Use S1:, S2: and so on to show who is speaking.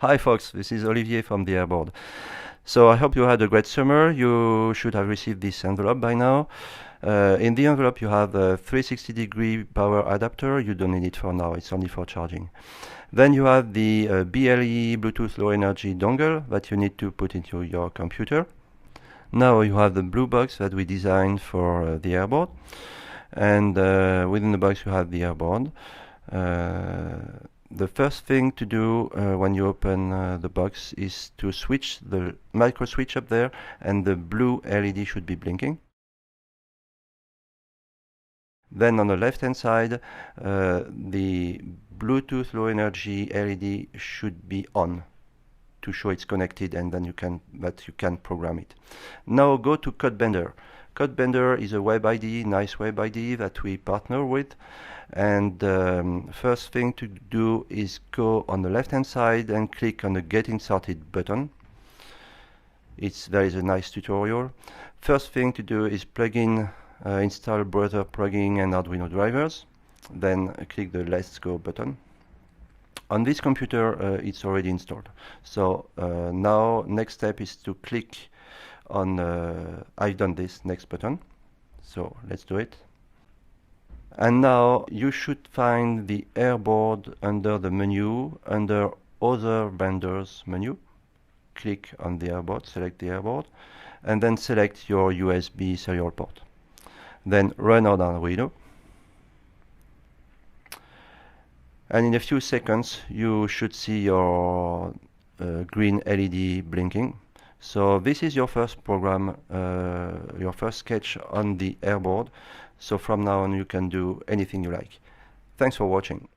S1: Hi folks, this is Olivier from the AirBoard. So I hope you had a great summer. You should have received this envelope by now. In the envelope you have a 360-degree power adapter. You don't need it for now, it's only for charging. Then you have the BLE Bluetooth Low Energy dongle that you need to put into your computer. Now you have the blue box that we designed for the AirBoard. And within the box you have the AirBoard. The first thing to do when you open the box is to switch the micro switch up there, and the blue LED should be blinking. Then on the left hand side the Bluetooth low energy LED should be on to show it's connected, and then you can program it. Now go to CodeBender. CodeBender is a web IDE, nice web IDE that we partner with. And first thing to do is go on the left hand side and click on the Getting Started button. There is a nice tutorial. First thing to do is install browser plugin and Arduino drivers. Then click the Let's Go button. On this computer it's already installed. So now next step is to click on I've done this next button. So let's do it. And now you should find the AirBoard under the menu, under Other Vendors menu. Click on the AirBoard, select the AirBoard, and then select your USB serial port. Then run on Arduino. And in a few seconds you should see your green LED blinking. So this is your first program, your first sketch on the AirBoard. So from now on you can do anything you like. Thanks for watching.